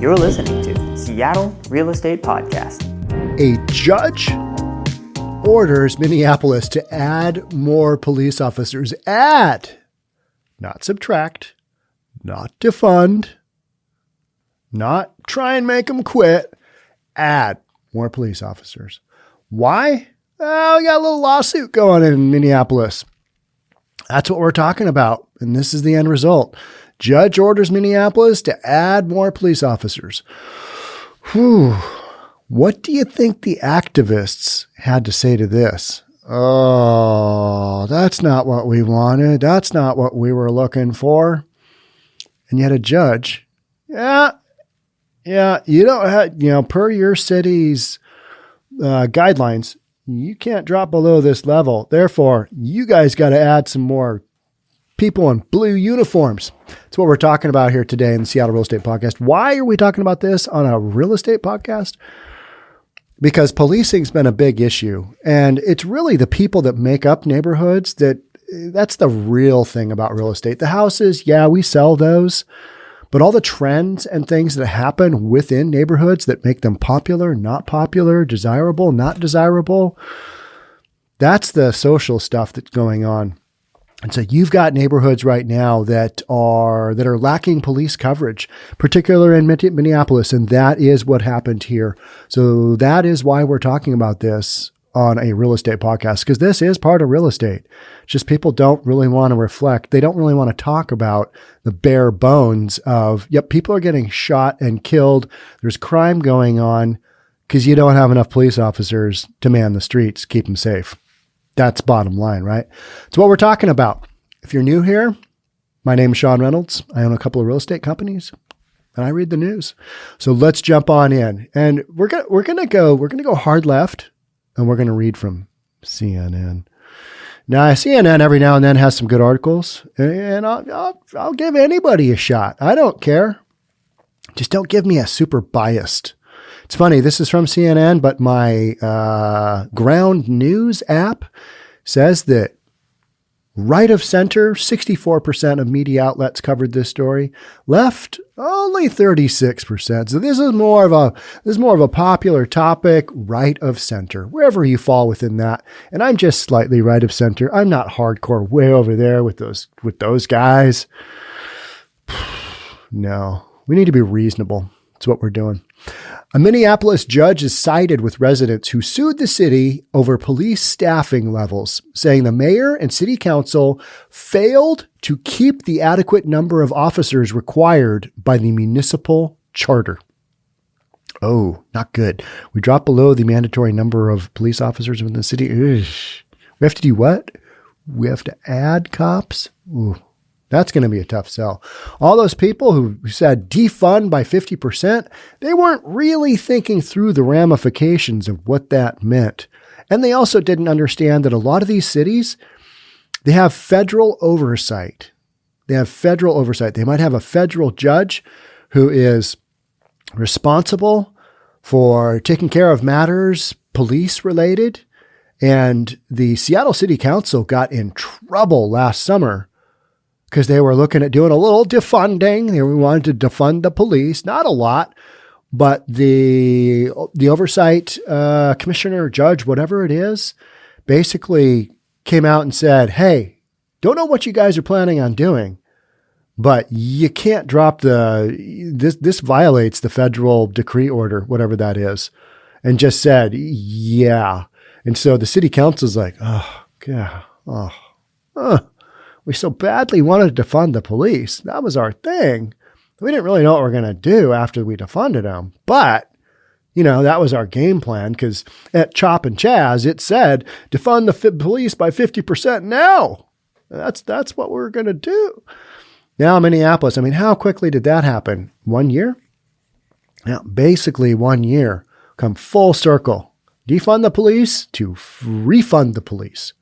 You're listening to Seattle Real Estate Podcast. A judge orders Minneapolis to add more police officers. Add, not subtract, not defund, not try and make them quit. Add more police officers. Why? Oh, we got a little lawsuit going in Minneapolis. That's what we're talking about. And this is the end result. Judge orders Minneapolis to add more police officers. Whew. What do you think the activists had to say to this? Oh, that's not what we wanted. That's not what we were looking for. And yet a judge, you don't have, per your city's guidelines, you can't drop below this level. Therefore, you guys got to add some more people in blue uniforms. That's what we're talking about here today in the Seattle Real Estate Podcast. Why are we talking about this on a real estate podcast? Because policing's been a big issue, and it's really the people that make up neighborhoods that's the real thing about real estate. The houses, yeah, we sell those, but all the trends and things that happen within neighborhoods that make them popular, not popular, desirable, not desirable, that's the social stuff that's going on. And so you've got neighborhoods right now that are lacking police coverage, particularly in Minneapolis, and that is what happened here. So that is why we're talking about this on a real estate podcast, because this is part of real estate. Just people don't really want to reflect. They don't really want to talk about the bare bones of, people are getting shot and killed. There's crime going on because you don't have enough police officers to man the streets, keep them safe. That's bottom line, right? It's what we're talking about. If you're new here, my name is Sean Reynolds. I own a couple of real estate companies and I read the news. So let's jump on in. And we're going to go hard left, and we're going to read from CNN. Now, CNN every now and then has some good articles, and I'll give anybody a shot. I don't care. Just don't give me a super biased. It's funny, this is from CNN, but my Ground News app says that right of center, 64% of media outlets covered this story. Left, only 36%. So this is more of a popular topic, right of center, wherever you fall within that. And I'm just slightly right of center. I'm not hardcore way over there with those guys. No, we need to be reasonable. That's what we're doing. A Minneapolis judge is sided with residents who sued the city over police staffing levels, saying the mayor and city council failed to keep the adequate number of officers required by the municipal charter. Oh, not good. We dropped below the mandatory number of police officers within the city. Ugh. We have to do what? We have to add cops? Ooh. That's going to be a tough sell. All those people who said defund by 50%, they weren't really thinking through the ramifications of what that meant. And they also didn't understand that a lot of these cities, they have federal oversight. They might have a federal judge who is responsible for taking care of matters police related. And the Seattle City Council got in trouble last summer because they were looking at doing a little defunding. They wanted to defund the police, not a lot, but the oversight commissioner, judge, whatever it is, basically came out and said, hey, don't know what you guys are planning on doing, but you can't drop this violates the federal decree order, whatever that is, and just said, yeah. And so the city council's like, we so badly wanted to defund the police. That was our thing. We didn't really know what we're going to do after we defunded them. But, that was our game plan, because at Chop and Chaz, it said, defund the police by 50% now. That's what we're going to do. Now, Minneapolis, how quickly did that happen? 1 year? Now, basically 1 year. Come full circle. Defund the police to refund the police.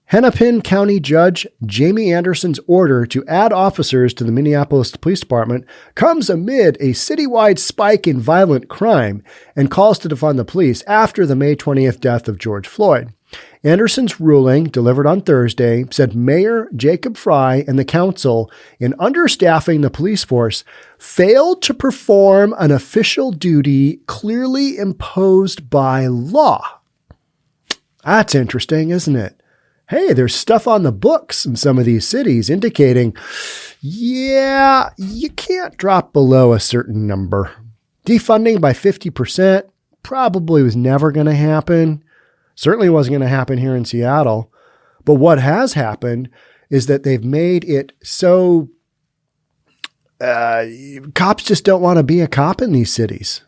Hennepin County Judge Jamie Anderson's order to add officers to the Minneapolis Police Department comes amid a citywide spike in violent crime and calls to defund the police after the May 20th death of George Floyd. Anderson's ruling, delivered on Thursday, said Mayor Jacob Frey and the council, in understaffing the police force, failed to perform an official duty clearly imposed by law. That's interesting, isn't it? Hey, there's stuff on the books in some of these cities indicating, yeah, you can't drop below a certain number. Defunding by 50% probably was never going to happen. Certainly wasn't going to happen here in Seattle. But what has happened is that they've made it so cops just don't want to be a cop in these cities.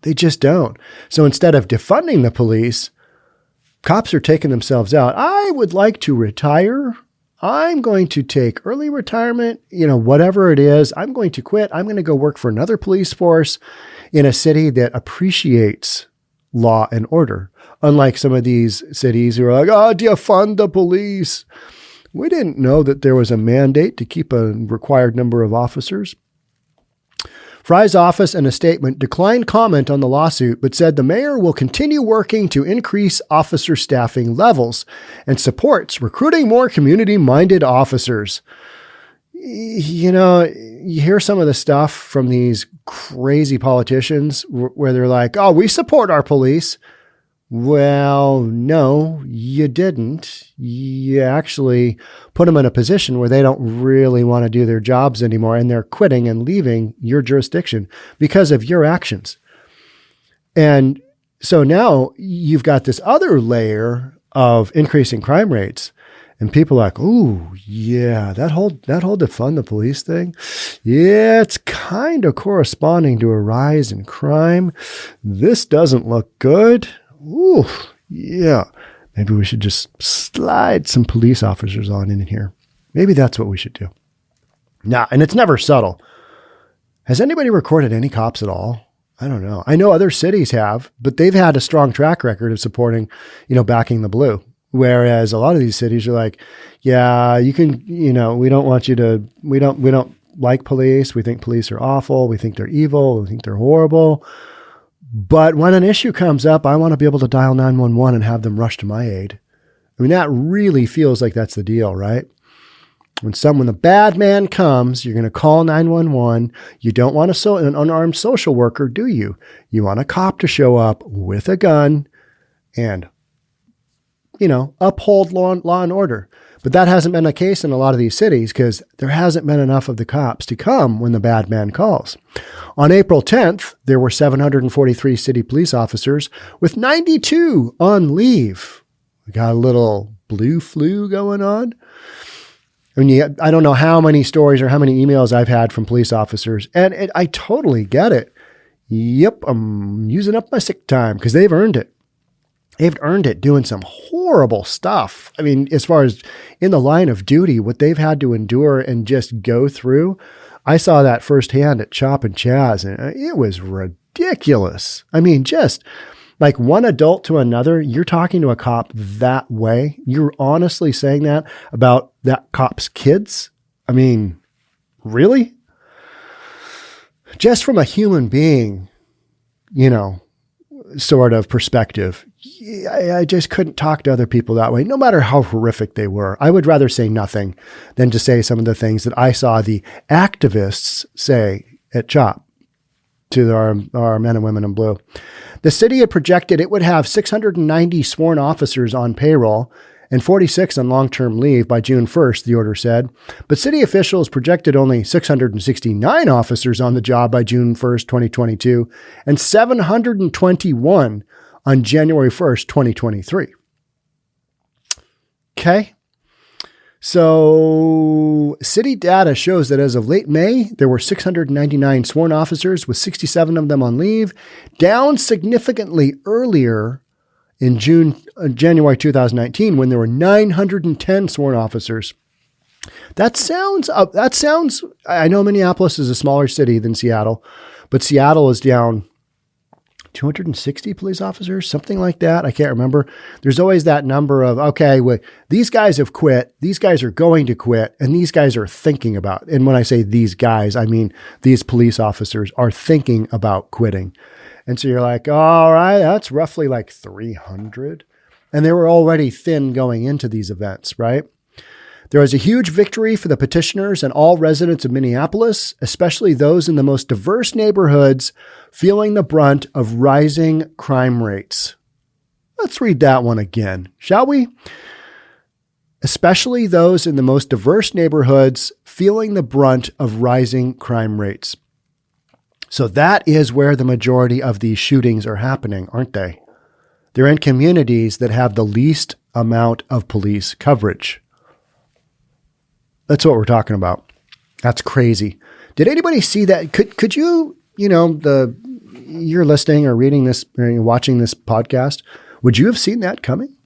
They just don't. So instead of defunding the police, cops are taking themselves out. I would like to retire. I'm going to take early retirement, whatever it is. I'm going to quit. I'm going to go work for another police force in a city that appreciates law and order. Unlike some of these cities who are like, oh, defund the police. We didn't know that there was a mandate to keep a required number of officers. Frey's office, in a statement, declined comment on the lawsuit, but said the mayor will continue working to increase officer staffing levels and supports recruiting more community-minded officers. You hear some of the stuff from these crazy politicians where they're like, oh, we support our police. Well, no, you didn't. You actually put them in a position where they don't really want to do their jobs anymore, and they're quitting and leaving your jurisdiction because of your actions. And so now you've got this other layer of increasing crime rates, and people are like, "Ooh, yeah, that whole defund the police thing, yeah, it's kind of corresponding to a rise in crime. This doesn't look good. Ooh, yeah, maybe we should just slide some police officers on in here. Maybe that's what we should do." Now, and it's never subtle. Has anybody recorded any cops at all? I don't know. I know other cities have, but they've had a strong track record of supporting, backing the blue. Whereas a lot of these cities are like, yeah, you can, we don't want you to, we don't like police. We think police are awful. We think they're evil. We think they're horrible. But when an issue comes up, I want to be able to dial 911 and have them rush to my aid. I mean, that really feels like that's the deal, right? When the bad man comes, you're going to call 911. You don't want an unarmed social worker, do you? You want a cop to show up with a gun and, uphold law and order. But that hasn't been the case in a lot of these cities because there hasn't been enough of the cops to come when the bad man calls. On April 10th, there were 743 city police officers with 92 on leave. We got a little blue flu going on. I mean, I don't know how many stories or how many emails I've had from police officers, and I totally get it. Yep, I'm using up my sick time because they've earned it. They've earned it doing some horrible stuff. I mean, as far as in the line of duty, what they've had to endure and just go through, I saw that firsthand at Chop and Chaz, and it was ridiculous. I mean, just like one adult to another, you're talking to a cop that way. You're honestly saying that about that cop's kids? I mean, really? Just from a human being, sort of perspective, I just couldn't talk to other people that way, no matter how horrific they were. I would rather say nothing than to say some of the things that I saw the activists say at CHOP to our men and women in blue. The city had projected it would have 690 sworn officers on payroll and 46 on long-term leave by June 1st, the order said. But city officials projected only 669 officers on the job by June 1st, 2022, and 721 on January 1st, 2023. Okay. So city data shows that as of late May, there were 699 sworn officers with 67 of them on leave, down significantly earlier in January 2019, when there were 910 sworn officers. That sounds, I know Minneapolis is a smaller city than Seattle, but Seattle is down 260 police officers, something like that. I can't remember. There's always that number of, okay, well, these guys have quit, these guys are going to quit, and these guys are thinking about, and when I say these guys, I mean these police officers are thinking about quitting. And so you're like, all right, that's roughly like 300. And they were already thin going into these events, right? There was a huge victory for the petitioners and all residents of Minneapolis, especially those in the most diverse neighborhoods, feeling the brunt of rising crime rates. Let's read that one again, shall we? Especially those in the most diverse neighborhoods, feeling the brunt of rising crime rates. So that is where the majority of these shootings are happening, aren't they? They're in communities that have the least amount of police coverage. That's what we're talking about. That's crazy. Did anybody see that? Could you, you're listening or reading this or watching this podcast, would you have seen that coming?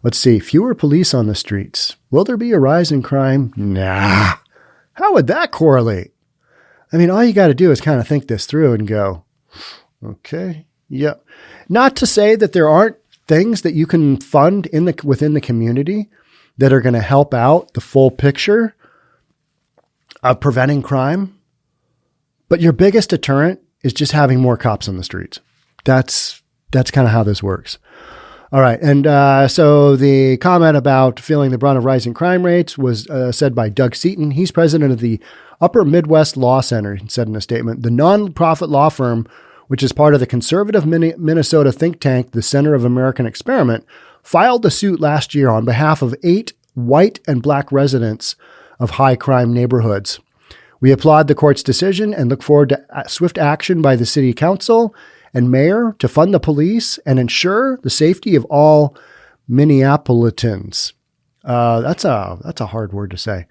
Let's see. Fewer police on the streets. Will there be a rise in crime? Nah. How would that correlate? I mean, all you got to do is kind of think this through and go, okay, yeah. Not to say that there aren't things that you can fund within the community that are going to help out the full picture of preventing crime. But your biggest deterrent is just having more cops on the streets. That's kind of how this works. All right. And so the comment about feeling the brunt of rising crime rates was said by Doug Seaton. He's president of the Upper Midwest Law Center, he said in a statement. The nonprofit law firm, which is part of the conservative Minnesota think tank, the Center of American Experiment, filed the suit last year on behalf of 8 white and black residents of high crime neighborhoods. We applaud the court's decision and look forward to swift action by the city council and mayor to fund the police and ensure the safety of all Minneapolitans. That's a hard word to say.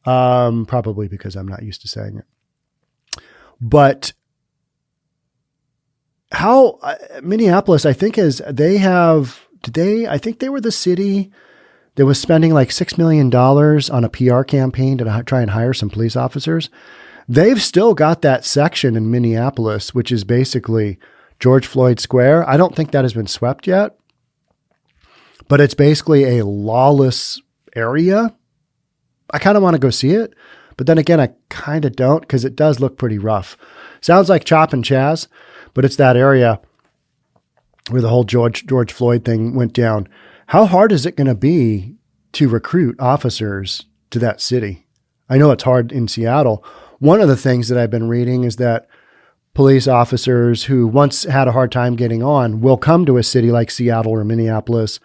Probably because I'm not used to saying it. But how Minneapolis, I think I think they were the city that was spending like $6 million on a PR campaign to try and hire some police officers. They've still got that section in Minneapolis, which is basically George Floyd Square. I don't think that has been swept yet, but it's basically a lawless area. I kind of want to go see it, but then again, I kind of don't because it does look pretty rough. Sounds like Chop and Chaz, but it's that area where the whole George Floyd thing went down. How hard is it going to be to recruit officers to that city? I know it's hard in Seattle. One of the things that I've been reading is that police officers who once had a hard time getting on will come to a city like Seattle or Minneapolis,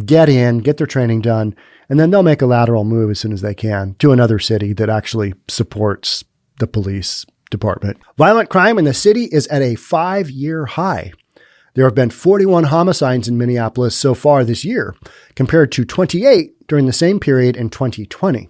get in, get their training done, and then they'll make a lateral move as soon as they can to another city that actually supports the police department. Violent crime in the city is at a 5-year high. There have been 41 homicides in Minneapolis so far this year, compared to 28 during the same period in 2020.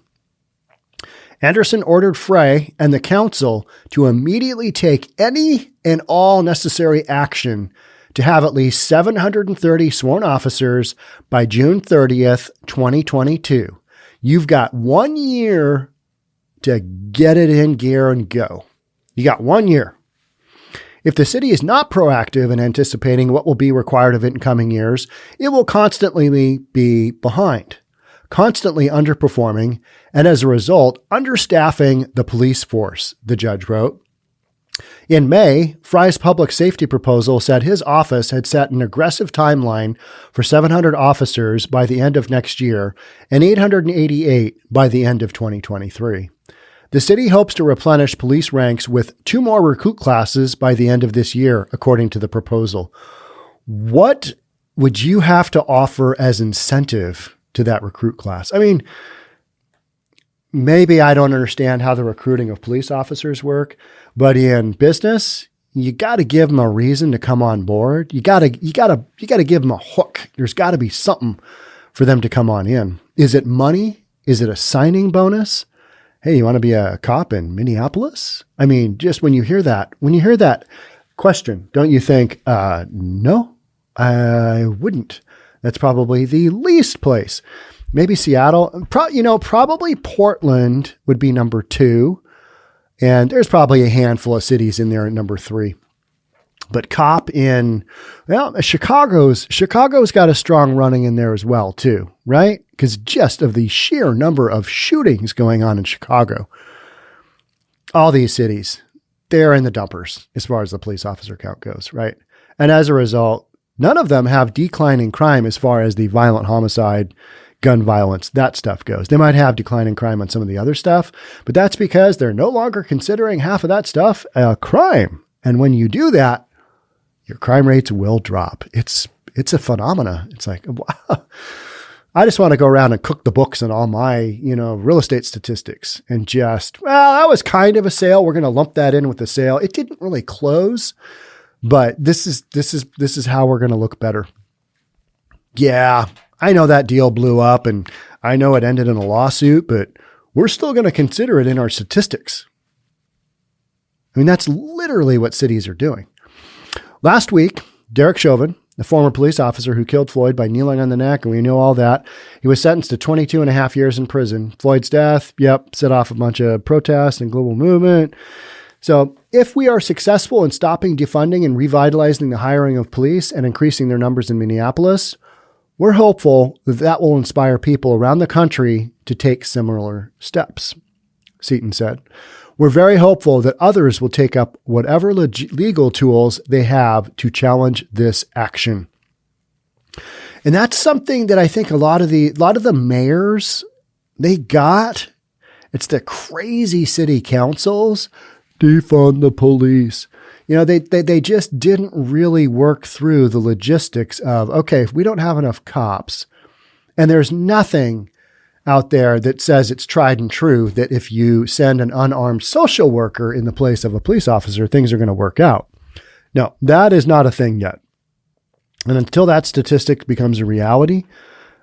Anderson ordered Frey and the council to immediately take any and all necessary action to have at least 730 sworn officers by June 30th, 2022. You've got 1 year to get it in gear and go. You got 1 year. If the city is not proactive in anticipating what will be required of it in coming years, it will constantly be behind, constantly underperforming, and as a result, understaffing the police force, the judge wrote. In May, Frey's public safety proposal said his office had set an aggressive timeline for 700 officers by the end of next year and 888 by the end of 2023. The city hopes to replenish police ranks with 2 more recruit classes by the end of this year, according to the proposal. What would you have to offer as incentive to that recruit class? I mean, maybe I don't understand how the recruiting of police officers work, but in business, you got to give them a reason to come on board. You got to give them a hook. There's got to be something for them to come on in. Is it money? Is it a signing bonus? Hey, you want to be a cop in Minneapolis? I mean, just when you hear that question, don't you think, no, I wouldn't. That's probably the least place. Maybe Seattle, probably Portland would be number 2. And there's probably a handful of cities in there at number 3. But cop in, Chicago's got a strong running in there as well too, right? Because just of the sheer number of shootings going on in Chicago, all these cities, they're in the dumpers as far as the police officer count goes, right? And as a result, None of them have declining crime as far as the violent homicide, gun violence, that stuff goes. They might have declining crime on some of the other stuff, but that's because they're no longer considering half of that stuff a crime. And when you do that, your crime rates will drop. It's a phenomena. It's like, wow. I just want to go around and cook the books on all my, real estate statistics and just, that was kind of a sale. We're going to lump that in with the sale. It didn't really close, but this is how we're going to look better. Yeah, I know that deal blew up and I know it ended in a lawsuit, but we're still going to consider it in our statistics. I mean, that's literally what cities are doing. Last week, Derek Chauvin, the former police officer who killed Floyd by kneeling on the neck, and we know all that, he was sentenced to 22 and a half years in prison. Floyd's death, set off a bunch of protests and global movement. So if we are successful in stopping defunding and revitalizing the hiring of police and increasing their numbers in Minneapolis, we're hopeful that will inspire people around the country to take similar steps, Seaton said. We're very hopeful that others will take up whatever legal tools they have to challenge this action. And that's something that I think a lot of the mayors, they got. It's the crazy city councils, defund the police. They just didn't really work through the logistics of, okay, if we don't have enough cops and there's nothing out there that says it's tried and true that if you send an unarmed social worker in the place of a police officer, things are going to work out. No, that is not a thing yet. And until that statistic becomes a reality,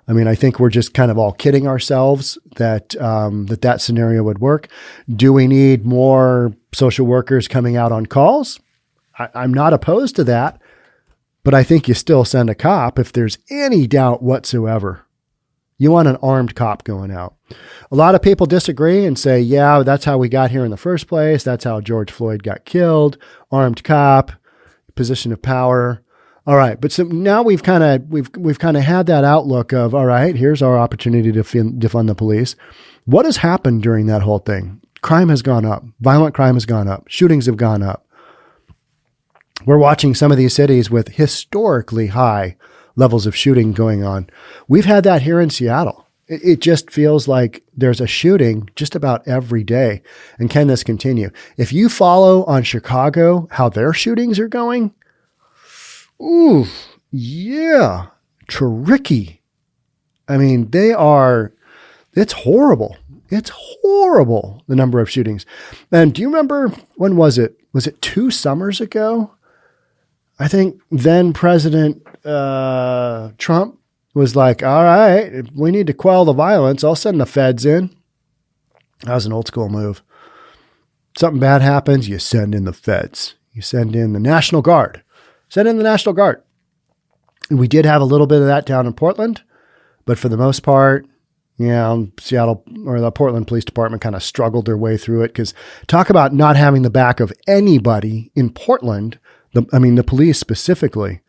I mean, I think we're just kind of all kidding ourselves that that scenario would work. Do we need more social workers coming out on calls? I'm not opposed to that, but I think you still send a cop if there's any doubt whatsoever. You want an armed cop going out. A lot of people disagree and say, yeah, that's how we got here in the first place. That's how George Floyd got killed. Armed cop, position of power. All right. But so now we've kind of had that outlook of, all right, here's our opportunity to defund the police. What has happened during that whole thing? Crime has gone up. Violent crime has gone up. Shootings have gone up. We're watching some of these cities with historically high levels of shooting going on. We've had that here in Seattle. It just feels like there's a shooting just about every day. And can this continue? If you follow on Chicago how their shootings are going, ooh, yeah, tricky. I mean, it's horrible. It's horrible, the number of shootings. And do you remember, when was it? Was it 2 summers ago? I think then President Trump was like, all right, if we need to quell the violence, I'll send the feds in. That was an old school move. Something bad happens, you send in the feds. You send in the National Guard. Send in the National Guard. And we did have a little bit of that down in Portland, but for the most part, Seattle or the Portland Police Department kind of struggled their way through it, because talk about not having the back of anybody in Portland. The police specifically,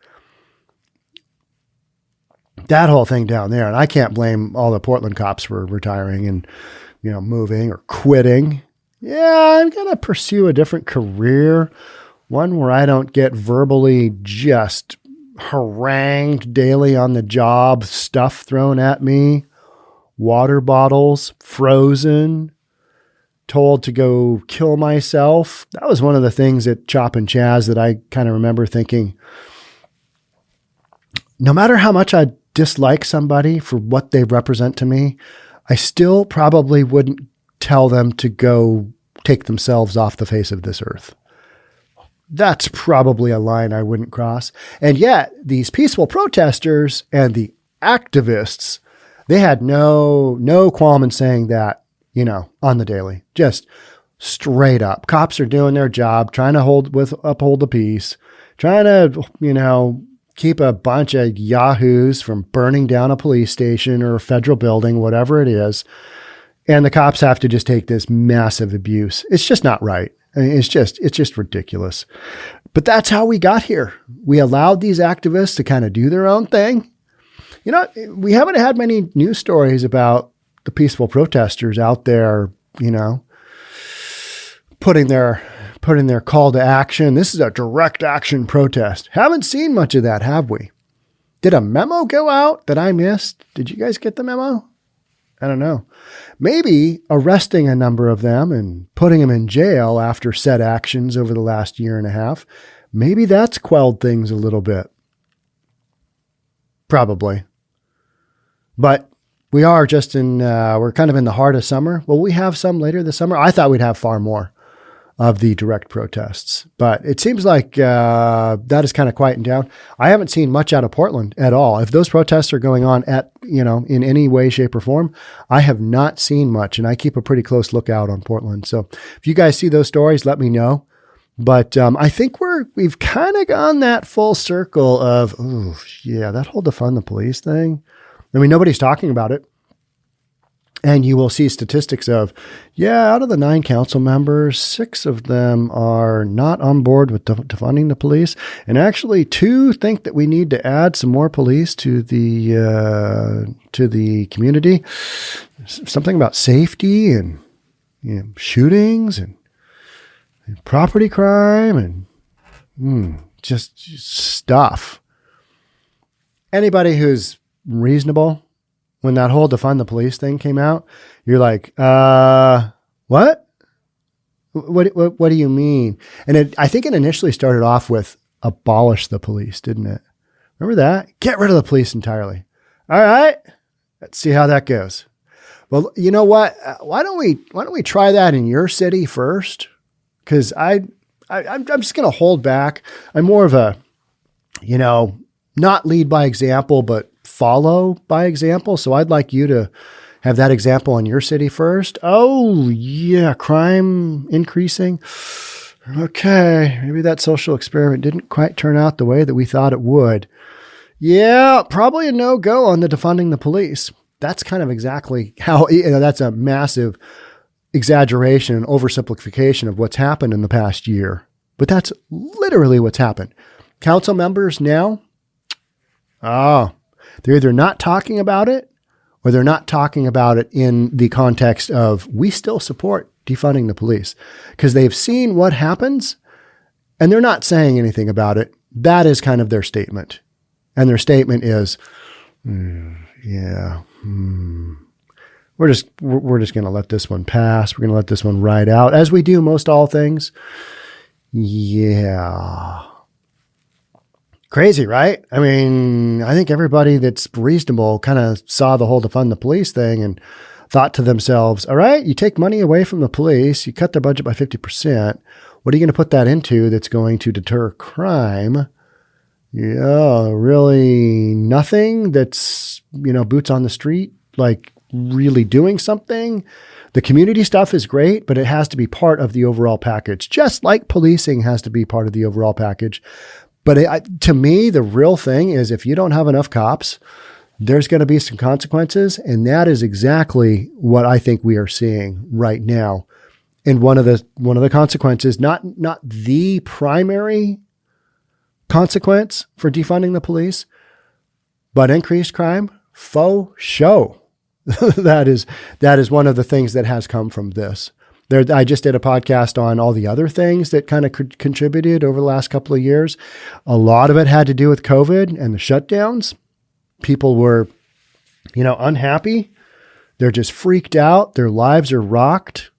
that whole thing down there. And I can't blame all the Portland cops for retiring and, moving or quitting. Yeah, I'm going to pursue a different career, one where I don't get verbally just harangued daily on the job, stuff thrown at me, water bottles, frozen, told to go kill myself. That was one of the things at Chop and Chaz that I kind of remember thinking, no matter how much I dislike somebody for what they represent to me, I still probably wouldn't tell them to go take themselves off the face of this earth. That's probably a line I wouldn't cross. And yet these peaceful protesters and the activists, they had no qualm in saying that, on the daily, just straight up. Cops are doing their job, trying to uphold the peace, trying to, keep a bunch of yahoos from burning down a police station or a federal building, whatever it is. And the cops have to just take this massive abuse. It's just not right. I mean, it's just ridiculous. But that's how we got here. We allowed these activists to kind of do their own thing. We haven't had many news stories about the peaceful protesters out there, putting their call to action. This is a direct action protest. Haven't seen much of that, have we? Did a memo go out that I missed? Did you guys get the memo? I don't know. Maybe arresting a number of them and putting them in jail after said actions over the last year and a half, maybe that's quelled things a little bit. Probably. But we are just we're kind of in the heart of summer. Will we have some later this summer? I thought we'd have far more of the direct protests, but it seems like that is kind of quieting down. I haven't seen much out of Portland at all. If those protests are going on in any way, shape, or form, I have not seen much, and I keep a pretty close lookout on Portland. So if you guys see those stories, let me know. But I think we've kind of gone that full circle of, that whole defund the police thing. I mean, nobody's talking about it. And you will see statistics of, out of the 9 council members, 6 of them are not on board with defunding the police. And actually 2 think that we need to add some more police to the community. Something about safety and shootings and property crime and just stuff. Anybody who's reasonable, when that whole defund the police thing came out, you're like, what? What do you mean? And I think it initially started off with abolish the police, didn't it? Remember that? Get rid of the police entirely. All right. Let's see how that goes. Well, you know what? Why don't we try that in your city first? Because I'm just going to hold back. I'm more of a, not lead by example, but follow by example. So I'd like you to have that example in your city first. Oh yeah. Crime increasing. Okay. Maybe that social experiment didn't quite turn out the way that we thought it would. Yeah. Probably a no-go on the defunding the police. That's kind of exactly how, that's a massive exaggeration and oversimplification of what's happened in the past year, but that's literally what's happened. Council members now, they're either not talking about it or they're not talking about it in the context of we still support defunding the police because they've seen what happens and they're not saying anything about it. That is kind of their statement. And their statement is, we're just going to let this one pass. We're going to let this one ride out as we do most all things. Yeah. Crazy, right? I mean, I think everybody that's reasonable kind of saw the whole defund the police thing and thought to themselves, all right, you take money away from the police, you cut their budget by 50%. What are you going to put that into that's going to deter crime? Yeah, really nothing that's, boots on the street, like really doing something. The community stuff is great, but it has to be part of the overall package, just like policing has to be part of the overall package. But to me, the real thing is if you don't have enough cops, there's going to be some consequences. And that is exactly what I think we are seeing right now. And one of the consequences, not the primary consequence for defunding the police, but increased crime, faux show. That is one of the things that has come from this. I just did a podcast on all the other things that kind of contributed over the last couple of years. A lot of it had to do with COVID and the shutdowns. People were, unhappy. They're just freaked out. Their lives are rocked.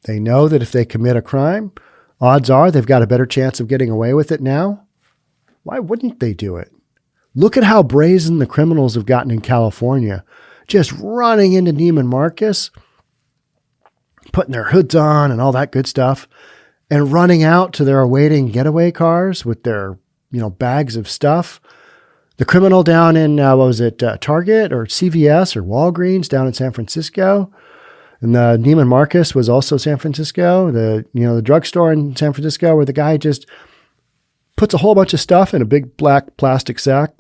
They know that if they commit a crime, odds are they've got a better chance of getting away with it now. Why wouldn't they do it? Look at how brazen the criminals have gotten in California, just running into Neiman Marcus, putting their hoods on and all that good stuff, and running out to their awaiting getaway cars with their, bags of stuff. The criminal down in, Target or CVS or Walgreens down in San Francisco. And the Neiman Marcus was also San Francisco. The drugstore in San Francisco where the guy just puts a whole bunch of stuff in a big black plastic sack,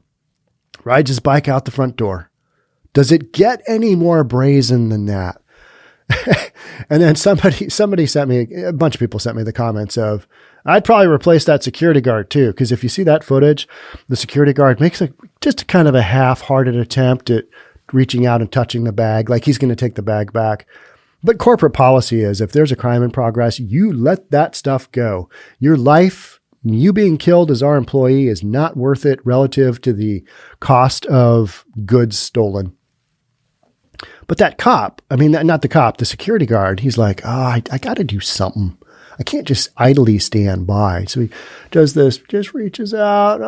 rides his bike out the front door. Does it get any more brazen than that? And then somebody sent me, a bunch of people sent me the comments of, I'd probably replace that security guard too. Because if you see that footage, the security guard makes just kind of a half-hearted attempt at reaching out and touching the bag, like he's going to take the bag back. But corporate policy is if there's a crime in progress, you let that stuff go. Your life You being killed as our employee is not worth it relative to the cost of goods stolen. But that cop, not the cop, the security guard, he's like, I got to do something. I can't just idly stand by. So he does this, just reaches out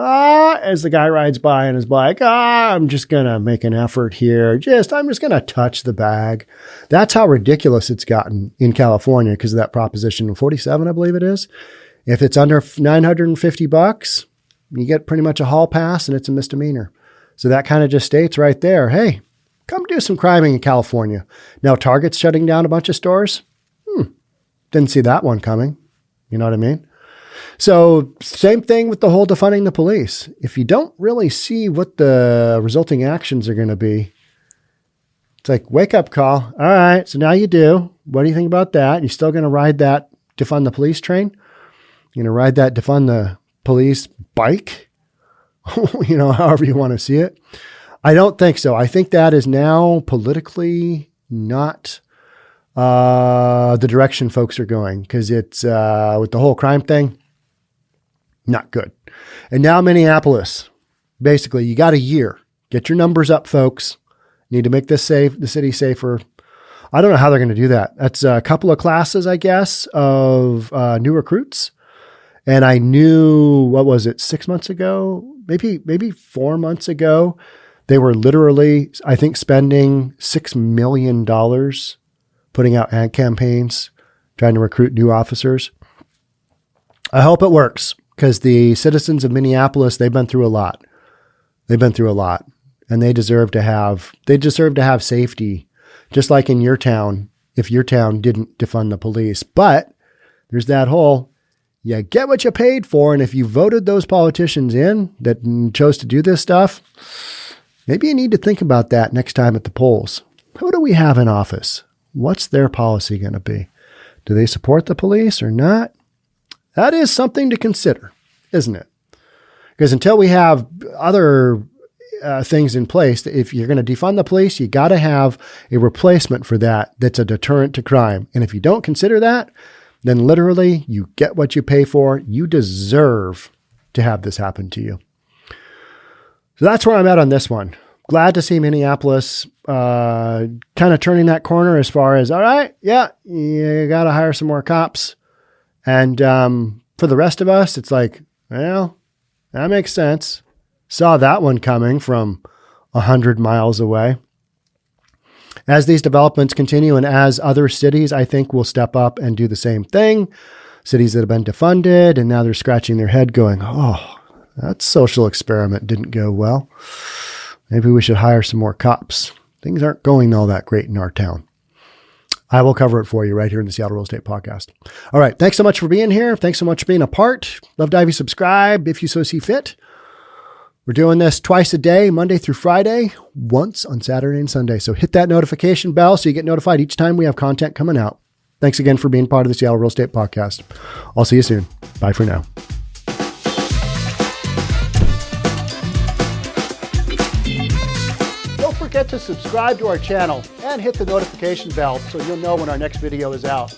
as the guy rides by on his bike. I'm just going to make an effort here. I'm just going to touch the bag. That's how ridiculous it's gotten in California because of that Proposition 47, I believe it is. If it's under $950, you get pretty much a hall pass and it's a misdemeanor. So that kind of just states right there, hey, come do some criming in California. Now Target's shutting down a bunch of stores. Didn't see that one coming. You know what I mean? So same thing with the whole defunding the police. If you don't really see what the resulting actions are going to be, it's like, wake up call. All right. So now you do. What do you think about that? You still going to ride that defund the police train? You're going to ride that defund the police bike? However you want to see it. I don't think so. I think that is now politically not the direction folks are going because it's with the whole crime thing, not good. And now Minneapolis, basically you got a year. Get your numbers up, folks. You need to make this the city safer. I don't know how they're going to do that. That's a couple of classes, I guess, of new recruits. And I knew, 6 months ago, maybe 4 months ago, they were literally, I think, spending $6 million putting out ad campaigns, trying to recruit new officers. I hope it works because the citizens of Minneapolis, they've been through a lot. And they deserve to have safety, just like in your town, if your town didn't defund the police. But there's that whole, you get what you paid for. And if you voted those politicians in that chose to do this stuff, maybe you need to think about that next time at the polls. Who do we have in office? What's their policy going to be? Do they support the police or not? That is something to consider, isn't it? Because until we have other things in place, if you're going to defund the police, you got to have a replacement for that that's a deterrent to crime. And if you don't consider that, then literally you get what you pay for. You deserve to have this happen to you. So that's where I'm at on this one. Glad to see Minneapolis kind of turning that corner as far as, all right, yeah, you got to hire some more cops. And for the rest of us, it's like, well, that makes sense. Saw that one coming from 100 miles away. As these developments continue and as other cities, I think, will step up and do the same thing. Cities that have been defunded and now they're scratching their head going, oh, that social experiment didn't go well. Maybe we should hire some more cops. Things aren't going all that great in our town. I will cover it for you right here in the Seattle Real Estate Podcast. All right. Thanks so much for being here. Thanks so much for being a part. Love to have you subscribe if you so see fit. We're doing this twice a day, Monday through Friday, once on Saturday and Sunday. So hit that notification bell so you get notified each time we have content coming out. Thanks again for being part of the Seattle Real Estate Podcast. I'll see you soon. Bye for now. Don't forget to subscribe to our channel and hit the notification bell so you'll know when our next video is out.